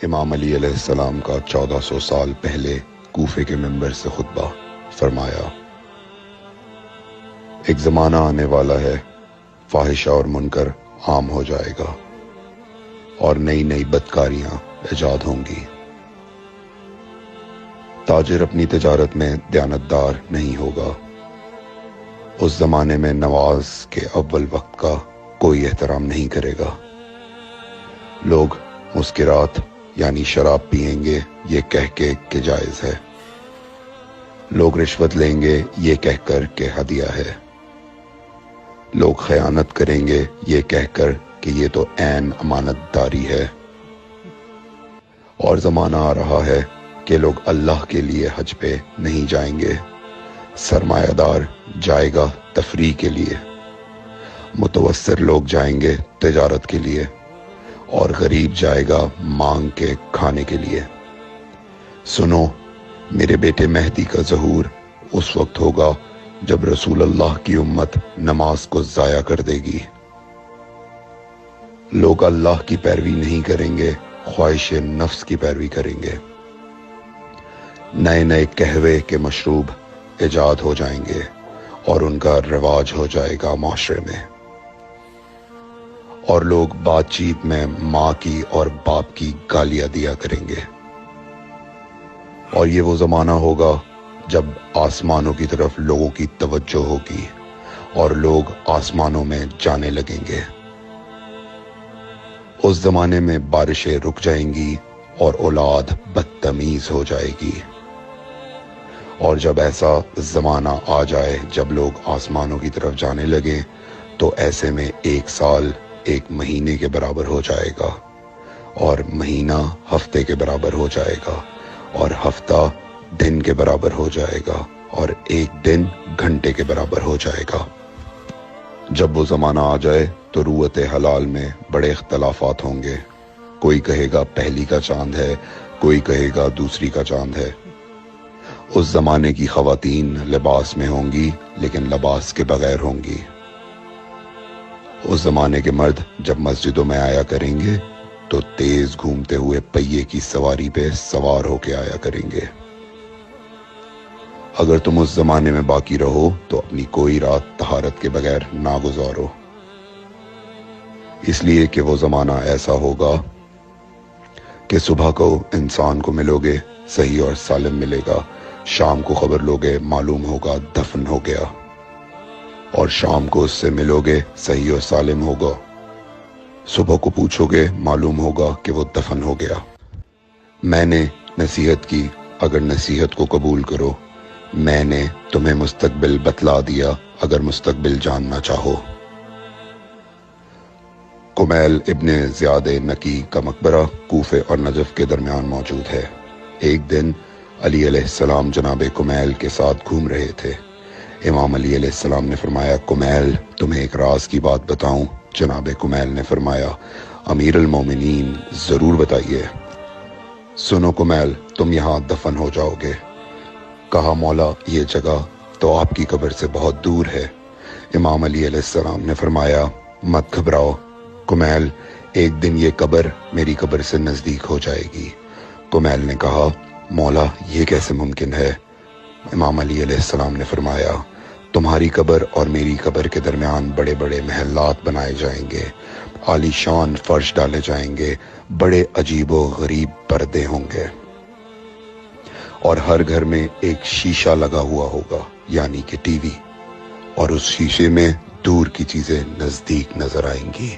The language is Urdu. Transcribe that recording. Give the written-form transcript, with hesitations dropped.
امام علی علیہ السلام کا 1400 سال پہلے کوفے کے منبر سے خطبہ فرمایا، ایک زمانہ آنے والا ہے، فاحشہ اور منکر عام ہو جائے گا اور نئی نئی بدکاریاں ایجاد ہوں گی۔ تاجر اپنی تجارت میں دیانتدار نہیں ہوگا۔ اس زمانے میں نماز کے اول وقت کا کوئی احترام نہیں کرے گا۔ لوگ مسکرات یعنی شراب پئیں گے یہ کہہ کے کہ جائز ہے۔ لوگ رشوت لیں گے یہ کہہ کر کہ ہدیہ ہے۔ لوگ خیانت کریں گے یہ کہہ کر کہ یہ تو عین امانت داری ہے۔ اور زمانہ آ رہا ہے کہ لوگ اللہ کے لیے حج پہ نہیں جائیں گے، سرمایہ دار جائے گا تفریح کے لیے، متوسر لوگ جائیں گے تجارت کے لیے، اور غریب جائے گا مانگ کے کھانے کے لیے۔ سنو، میرے بیٹے مہدی کا ظہور اس وقت ہوگا جب رسول اللہ کی امت نماز کو ضائع کر دے گی۔ لوگ اللہ کی پیروی نہیں کریں گے، خواہش نفس کی پیروی کریں گے۔ نئے نئے قہوے کے مشروب ایجاد ہو جائیں گے اور ان کا رواج ہو جائے گا معاشرے میں، اور لوگ بات چیت میں ماں کی اور باپ کی گالیاں دیا کریں گے۔ اور یہ وہ زمانہ ہوگا جب آسمانوں کی طرف لوگوں کی توجہ ہوگی اور لوگ آسمانوں میں جانے لگیں گے۔ اس زمانے میں بارشیں رک جائیں گی اور اولاد بدتمیز ہو جائے گی۔ اور جب ایسا زمانہ آ جائے جب لوگ آسمانوں کی طرف جانے لگیں تو ایسے میں ایک سال ایک مہینے کے برابر ہو جائے گا، اور مہینہ ہفتے کے برابر ہو جائے گا، اور ہفتہ دن کے برابر ہو جائے گا، اور ایک دن گھنٹے کے برابر ہو جائے گا۔ جب وہ زمانہ آ جائے تو روت حلال میں بڑے اختلافات ہوں گے۔ کوئی کہے گا پہلی کا چاند ہے، کوئی کہے گا دوسری کا چاند ہے۔ اس زمانے کی خواتین لباس میں ہوں گی لیکن لباس کے بغیر ہوں گی۔ اس زمانے کے مرد جب مسجدوں میں آیا کریں گے تو تیز گھومتے ہوئے پہیے کی سواری پہ سوار ہو کے آیا کریں گے۔ اگر تم اس زمانے میں باقی رہو تو اپنی کوئی رات طہارت کے بغیر نہ گزارو، اس لیے کہ وہ زمانہ ایسا ہوگا کہ صبح کو انسان کو ملو گے صحیح اور سالم ملے گا، شام کو خبر لوگے معلوم ہوگا دفن ہو گیا، اور شام کو اس سے ملو گے صحیح اور سالم ہوگا، صبح کو پوچھو گے معلوم ہوگا کہ وہ دفن ہو گیا۔ میں نے نصیحت کی، اگر نصیحت کو قبول کرو، میں نے تمہیں مستقبل بتلا دیا اگر مستقبل جاننا چاہو۔ کمیل ابن زیاد نکی کا مقبرہ کوفے اور نجف کے درمیان موجود ہے۔ ایک دن علی علیہ السلام جناب کمیل کے ساتھ گھوم رہے تھے۔ امام علی علیہ السلام نے فرمایا، کمیل تمہیں ایک راز کی بات بتاؤں؟ جناب کمیل نے فرمایا، امیر المومنین ضرور بتائیے۔ سنو کمیل، تم یہاں دفن ہو جاؤ گے۔ کہا، مولا یہ جگہ تو آپ کی قبر سے بہت دور ہے۔ امام علی علیہ السلام نے فرمایا، مت گھبراؤ کمیل، ایک دن یہ قبر میری قبر سے نزدیک ہو جائے گی۔ کمیل نے کہا، مولا یہ کیسے ممکن ہے؟ امام علی علیہ السلام نے فرمایا، تمہاری قبر اور میری قبر کے درمیان بڑے بڑے محلات بنائے جائیں گے، عالی شان فرش ڈالے جائیں گے، بڑے عجیب و غریب پردے ہوں گے، اور ہر گھر میں ایک شیشہ لگا ہوا ہوگا یعنی کہ ٹی وی، اور اس شیشے میں دور کی چیزیں نزدیک نظر آئیں گی۔